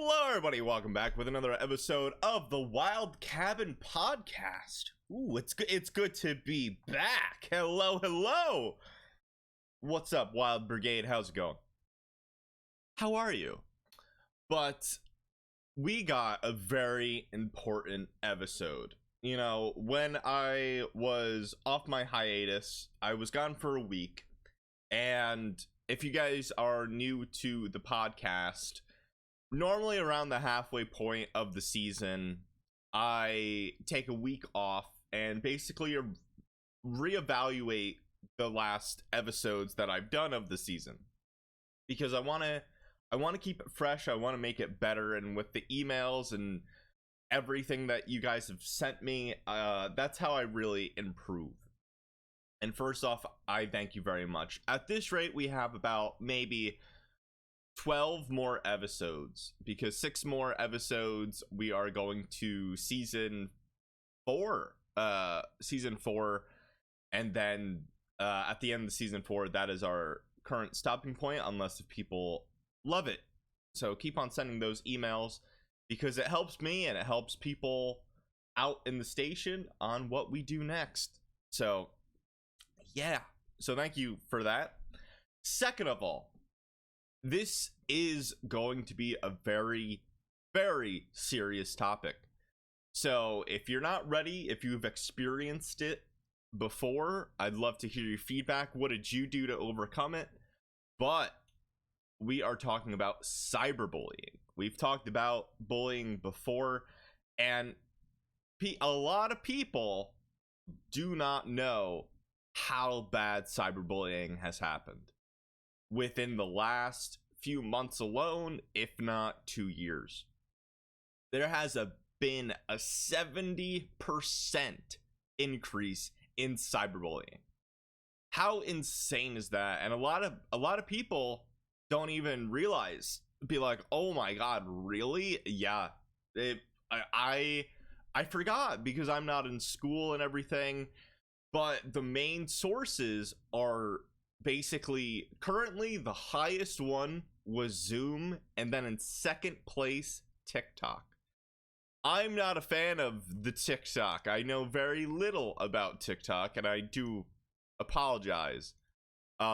Hello, everybody. Welcome back with another episode of the Wild Cabin Podcast. Ooh, it's good to be back. Hello. What's up, Wild Brigade? How's it going? How are you? But we got a very important episode. You know, when I was off my hiatus, I was gone for a week. And if you guys are new to the podcast, normally around the halfway point of the season, I take a week off and basically reevaluate the last episodes that I've done of the season, because I want to keep it fresh. I want to make it better, and with the emails and everything that you guys have sent me, that's how I really improve. And first off, I thank you very much. At this rate, we have about maybe 12 more episodes, because 6 more episodes we are going to season 4, and then at the end of season 4, that is our current stopping point, unless if people love it. So keep on sending those emails, because it helps me and it helps people out in the station on what we do next. So yeah, so thank you for that. Second of all, this is going to be a very, very serious topic. So if you're not ready, if you've experienced it before, I'd love to hear your feedback. What did you do to overcome it? But we are talking about cyberbullying. We've talked about bullying before, and a lot of people do not know how bad cyberbullying has happened within the last few months alone, if not 2 years. There has been a 70% increase in cyberbullying. How insane is that? And a lot of people don't even realize, be like, oh my god, really? Yeah. I forgot, because I'm not in school and everything, but the main sources are basically, currently the highest one was Zoom, and then in second place, TikTok. I'm not a fan of the TikTok. I know very little about TikTok, and I do apologize.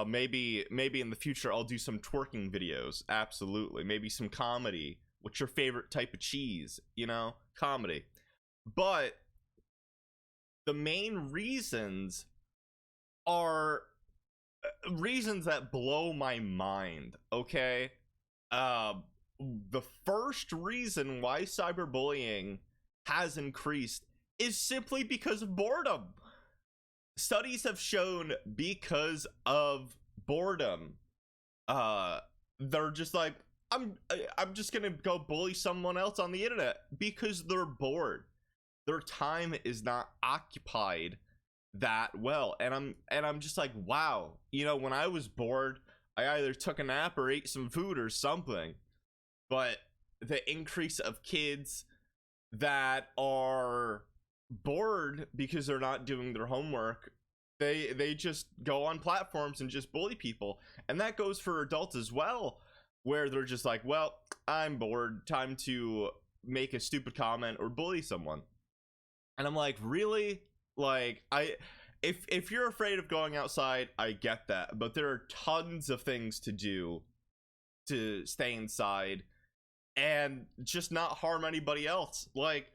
Maybe in the future I'll do some twerking videos. Absolutely. Maybe some comedy. What's your favorite type of cheese? You know, comedy. But the main reasons are reasons that blow my mind. Okay, the first reason why cyberbullying has increased is simply because of boredom. Studies have shown, because of boredom, they're just like, I'm just gonna go bully someone else on the internet, because they're bored. Their time is not occupied that well, and I'm just like, wow, you know, when I was bored, I either took a nap or ate some food or something. But the increase of kids that are bored because they're not doing their homework, they just go on platforms and just bully people. And that goes for adults as well, where they're just like, well, I'm bored, time to make a stupid comment or bully someone. And I'm like, really? Like, if you're afraid of going outside, I get that, but there are tons of things to do to stay inside and just not harm anybody else. Like,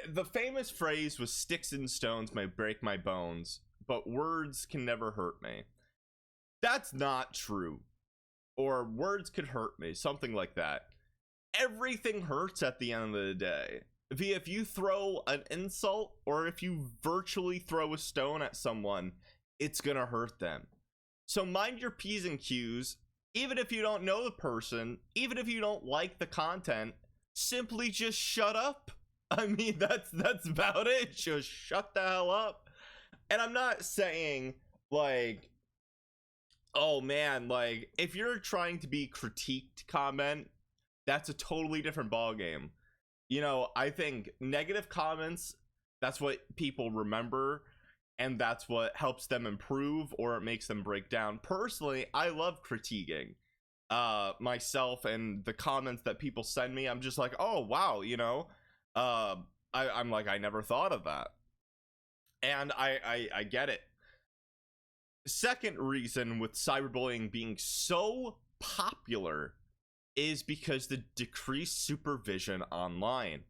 the famous phrase was, sticks and stones may break my bones, but words can never hurt me. That's not true. Or words could hurt me, something like that. Everything hurts at the end of the day. If you throw an insult, or if you virtually throw a stone at someone, it's gonna hurt them. So mind your P's and Q's. Even if you don't know the person, even if you don't like the content, simply just shut up. I mean, that's about it. Just shut the hell up. And I'm not saying, like, oh man, like, if you're trying to be critiqued, comment, that's a totally different ballgame. You know, I think negative comments, that's what people remember, and that's what helps them improve, or it makes them break down. Personally, I love critiquing. myself and the comments that people send me, I'm just like, oh wow, I'm like, I never thought of that. And I get it. Second reason with cyberbullying being so popular is because the decreased supervision online.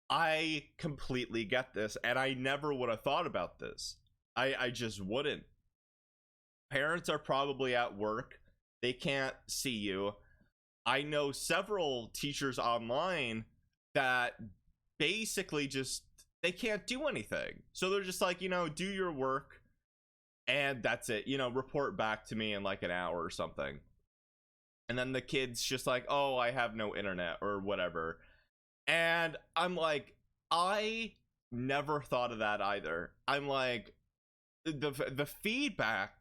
I completely get this, and I never would have thought about this. I just wouldn't. Parents are probably at work, they can't see you. I know several teachers online that basically just, they can't do anything, so they're just like, do your work and that's it, report back to me in like an hour or something. And then the kid's just like, oh, I have no internet or whatever. And I'm like, I never thought of that either. I'm like, the feedback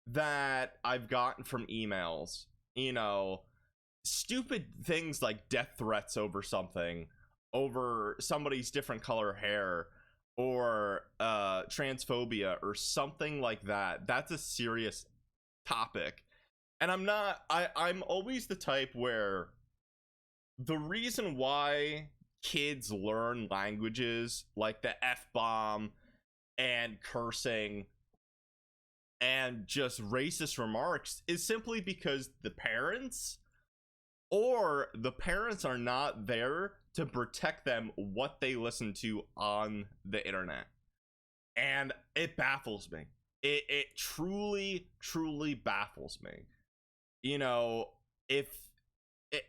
that I've gotten from emails, stupid things like death threats over something, over somebody's different color hair, or transphobia or something like that. That's a serious topic. And I'm always the type where the reason why kids learn languages like the F-bomb and cursing and just racist remarks is simply because the parents are not there to protect them what they listen to on the internet. And it baffles me. It truly baffles me.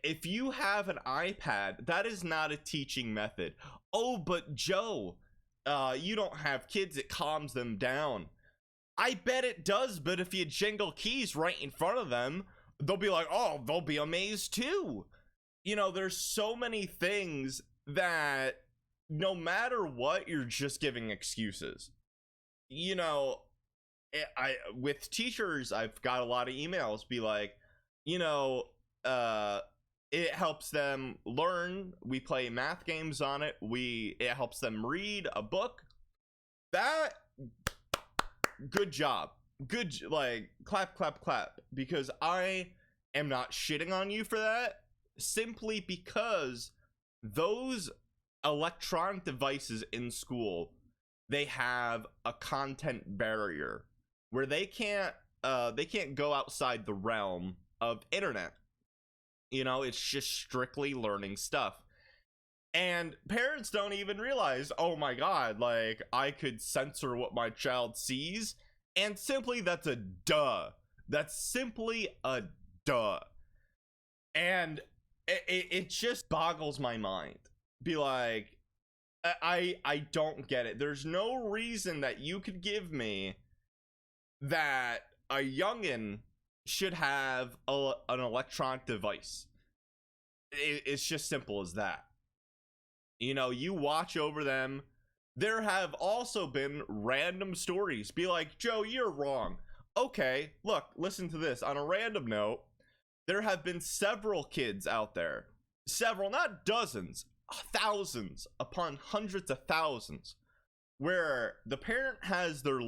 If you have an iPad, that is not a teaching method. Oh, but Joe, you don't have kids, it calms them down. I bet it does, but if you jingle keys right in front of them, they'll be like, oh, they'll be amazed too. There's so many things that no matter what, you're just giving excuses. With teachers, I've got a lot of emails be like, it helps them learn. We play math games on it. It helps them read a book. That, good job. Good, like, clap, because I am not shitting on you for that, simply because those electronic devices in school, they have a content barrier where they can't go outside the realm of internet. It's just strictly learning stuff. And parents don't even realize, oh my god, like, I could censor what my child sees, and simply that's a duh. That's simply a duh. And it just boggles my mind. Be like, I don't get it. There's no reason that you could give me that a youngin should have an electronic device. It's just simple as that. You watch over them. There have also been random stories. Be like, Joe, you're wrong. Okay, look, listen to this. On a random note, there have been several kids out there. Several, not dozens, thousands upon hundreds of thousands, where the parent has their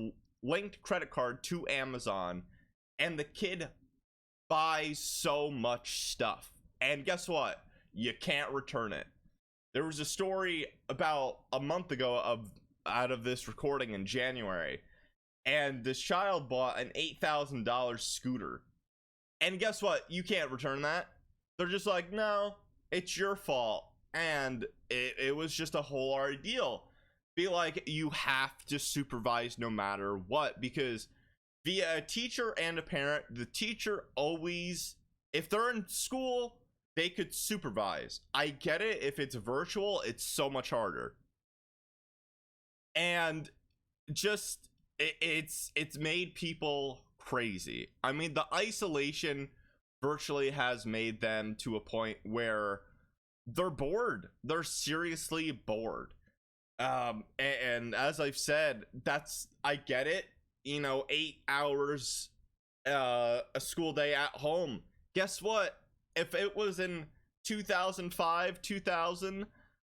linked credit card to Amazon and the kid buys so much stuff. And guess what? You can't return it. There was a story about a month ago out of this recording in January, and this child bought an $8,000 scooter. And guess what? You can't return that. They're just like, no, it's your fault. And it was just a whole ordeal. Be like, you have to supervise no matter what, because via a teacher and a parent, the teacher always, if they're in school, they could supervise. I get it. If it's virtual, it's so much harder. And just, it's made people crazy. I mean, the isolation virtually has made them to a point where they're bored. They're seriously bored. And as I've said, I get it. 8 hours a school day at home. Guess what? If it was in 2005, 2000,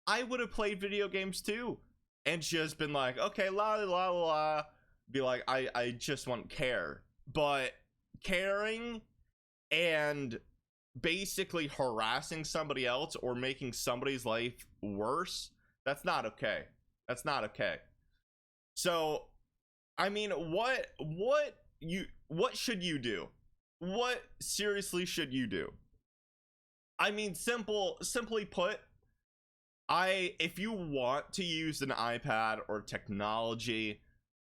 I would have played video games too, and just been like, okay, la la la la, be like, I just want care. But caring and basically harassing somebody else or making somebody's life worse, that's not okay. That's not okay. So, I mean, what should you do? What seriously should you do? I mean, simply put, if you want to use an iPad or technology,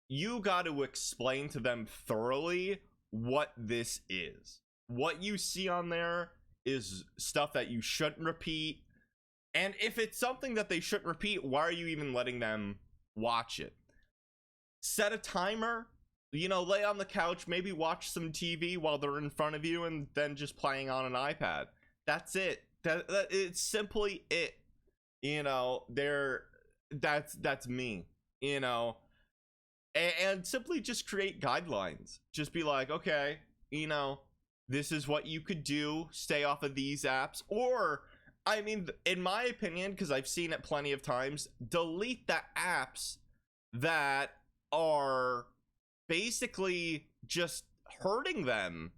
you got to explain to them thoroughly what this is. What you see on there is stuff that you shouldn't repeat. And if it's something that they shouldn't repeat, why are you even letting them watch it? Set a timer, lay on the couch, maybe watch some TV while they're in front of you, and then just playing on an iPad. That's it. That it's simply it. That's me, and simply just create guidelines. Just be like, okay, this is what you could do. Stay off of these apps. Or, I mean, in my opinion, because I've seen it plenty of times, delete the apps that are basically just hurting them.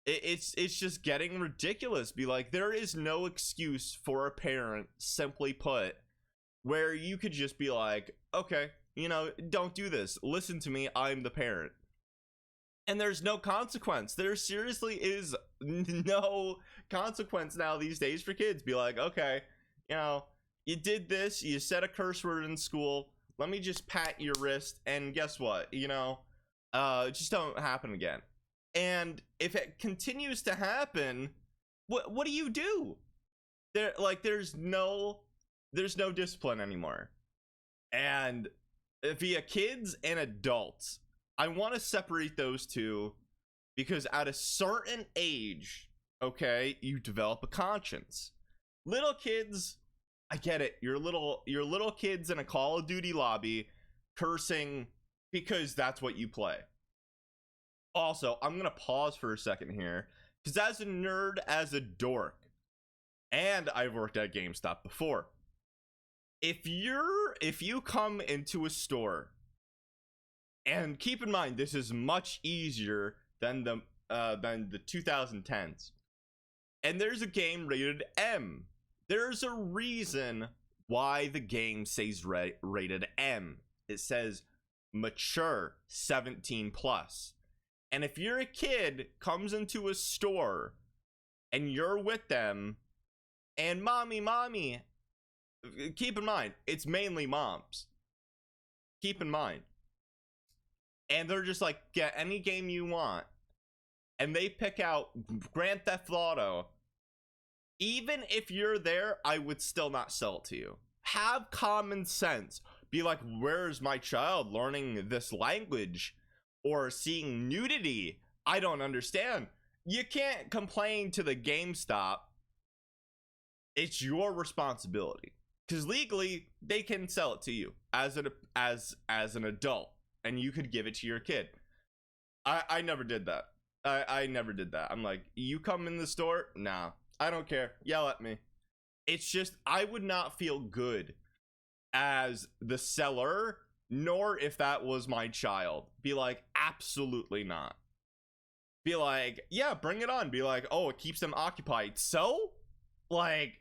It's just getting ridiculous. Be like, there is no excuse for a parent, simply put, where you could just be like, okay, don't do this. Listen to me. I'm the parent. And there's no consequence. There seriously is no consequence now these days for kids. Be like, okay, you did this. You said a curse word in school. Let me just pat your wrist. And guess what? Just don't happen again. And if it continues to happen, what do you do? There's no discipline anymore. And via kids and adults, I want to separate those two, because at a certain age, okay, you develop a conscience. Little kids, I get it. You're little kids in a Call of Duty lobby cursing because that's what you play. Also, I'm going to pause for a second here, because as a nerd, as a dork, and I've worked at GameStop before, if you come into a store, and keep in mind, this is much easier than the 2010s, and there's a game rated M, there's a reason why the game says rated M. It says mature, 17 plus. And if you're a kid comes into a store and you're with them, and mommy, keep in mind, it's mainly moms. Keep in mind. And they're just like, get any game you want. And they pick out Grand Theft Auto. Even if you're there, I would still not sell it to you. Have common sense. Be like, where's my child learning this language? Or seeing nudity? I don't understand. You can't complain to the GameStop. It's your responsibility, because legally they can sell it to you as an adult, and you could give it to your kid. I never did that. I never did that. I'm like, you come in the store? Nah, I don't care. Yell at me. It's just, I would not feel good as the seller, nor if that was my child. Be like, absolutely not. Be like, yeah, bring it on. Be like, oh, it keeps them occupied. So? Like,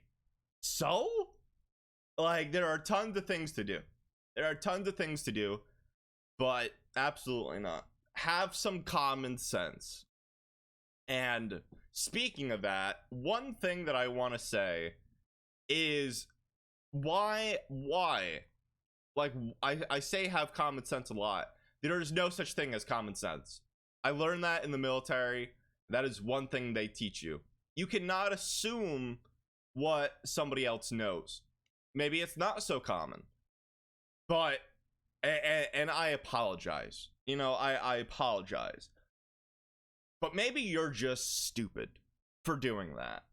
there are tons of things to do. But absolutely not. Have some common sense. And speaking of that, one thing that I want to say is why like, I say have common sense a lot. There is no such thing as common sense. I learned that in the military. That is one thing they teach you. You cannot assume what somebody else knows. Maybe it's not so common. But, and I apologize. I apologize. But maybe you're just stupid for doing that.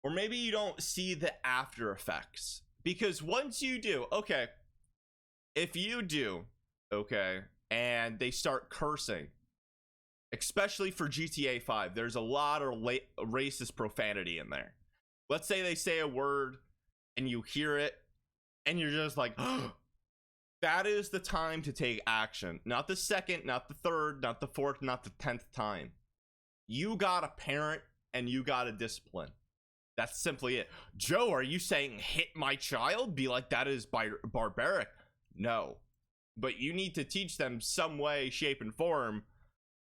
Or maybe you don't see the after effects. Because once you do, okay, if you do, okay, and they start cursing, especially for GTA 5, there's a lot of racist profanity in there. Let's say they say a word and you hear it and you're just like, oh, that is the time to take action. Not the second, not the third, not the fourth, not the 10th time. You got a parent and you got a discipline. That's simply it. Joe, are you saying hit my child? Be like, that is barbaric. No. But you need to teach them some way, shape, and form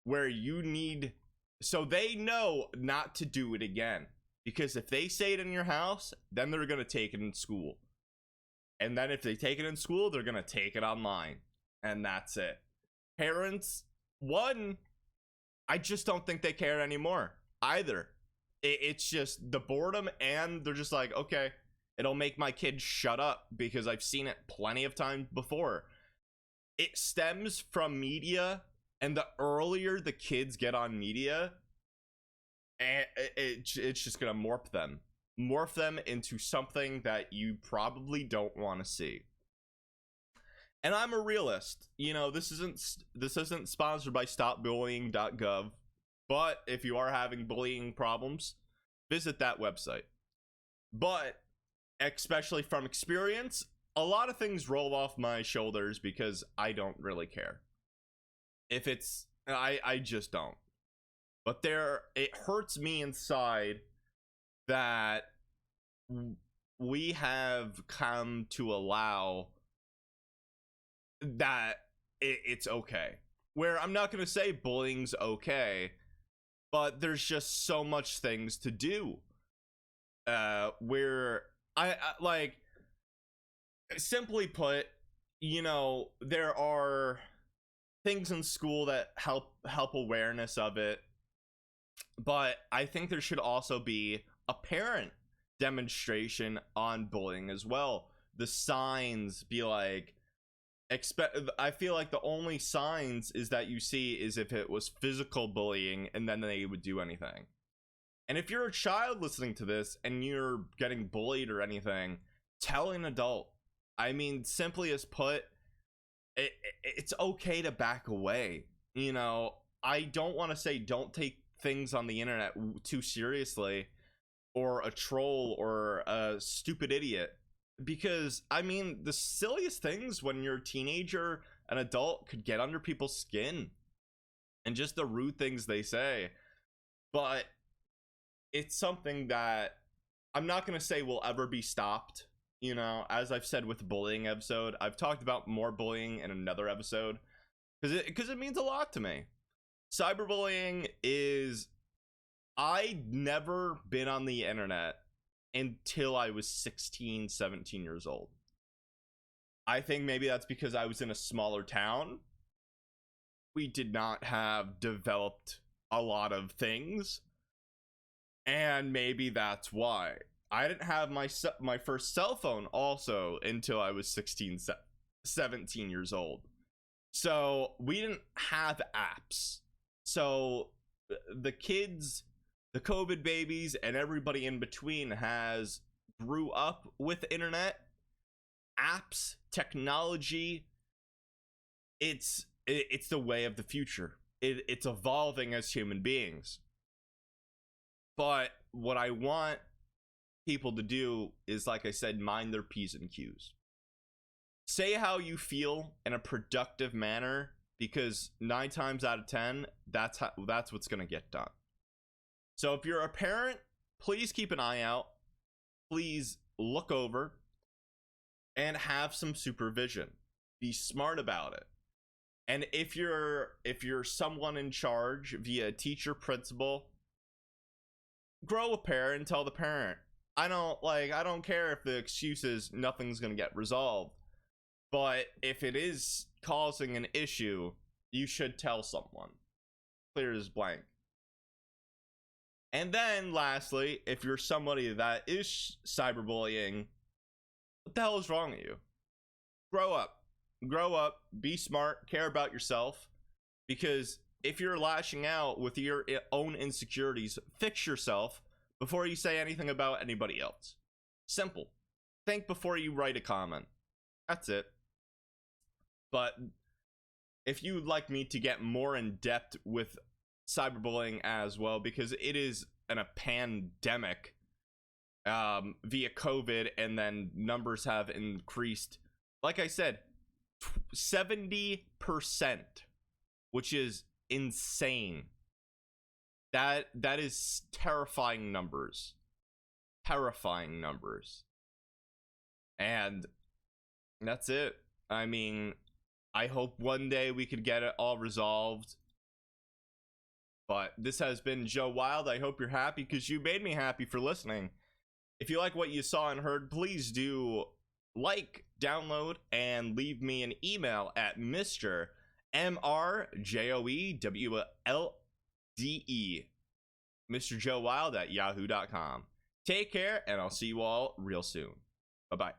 where you need, so they know not to do it again. Because if they say it in your house, then they're going to take it in school. And then if they take it in school, they're going to take it online. And that's it. Parents, one, I just don't think they care anymore either. It's just the boredom, and they're just like, okay, it'll make my kid shut up because I've seen it plenty of times before. It stems from media, and the earlier the kids get on media, it's just gonna morph them into something that you probably don't want to see. And I'm a realist. You know, this isn't sponsored by stopbullying.gov. But if you are having bullying problems, visit that website. But especially from experience, a lot of things roll off my shoulders because I don't really care. If it's, I just don't. But it hurts me inside that we have come to allow that it's okay. Where I'm not going to say bullying's okay, but there's just so much things to do. Where I like, simply put, you know, there are things in school that help awareness of it, but I think there should also be a parent demonstration on bullying as well. The signs be like, I feel like the only signs is that you see is if it was physical bullying, and then they would do anything. And if you're a child listening to this and you're getting bullied or anything, tell an adult. I mean, simply as put, it's okay to back away. You know, I don't want to say don't take things on the internet too seriously, or a troll or a stupid idiot. Because, I mean, the silliest things when you're a teenager, an adult, could get under people's skin. And just the rude things they say. But it's something that I'm not going to say will ever be stopped. You know, as I've said with the bullying episode, I've talked about more bullying in another episode. Because it means a lot to me. Cyberbullying is... I'd never been on the internet until I was 16, 17 years old. I think maybe that's because I was in a smaller town. We did not have developed a lot of things. And maybe that's why. I didn't have my first cell phone also until I was 16, 17 years old. So we didn't have apps. So the kids, the COVID babies, and everybody in between grew up with internet, apps, technology. It's the way of the future. It's evolving as human beings. But what I want people to do is, like I said, mind their P's and Q's. Say how you feel in a productive manner, because 9 times out of 10, that's what's gonna get done. So if you're a parent, please keep an eye out. Please look over and have some supervision. Be smart about it. And if you're someone in charge via teacher, principal, grow a pair and tell the parent. I don't care if the excuse is nothing's gonna get resolved, but if it is causing an issue, you should tell someone. Clear as blank. And then lastly, if you're somebody that is cyberbullying, what the hell is wrong with you? Grow up, be smart, care about yourself, because if you're lashing out with your own insecurities, fix yourself before you say anything about anybody else. Simple. Think before you write a comment. That's it. But if you would like me to get more in depth with cyberbullying as well, because it is a pandemic via COVID, and then numbers have increased, like I said, 70%, which is insane. That is terrifying numbers. Terrifying numbers. And that's it. I mean, I hope one day we could get it all resolved. But this has been Joe Wilde. I hope you're happy because you made me happy for listening. If you like what you saw and heard, please do like, download, and leave me an email at Mr. MrJoewLde, Mr. Joe Wilde at yahoo.com. Take care, and I'll see you all real soon. Bye-bye.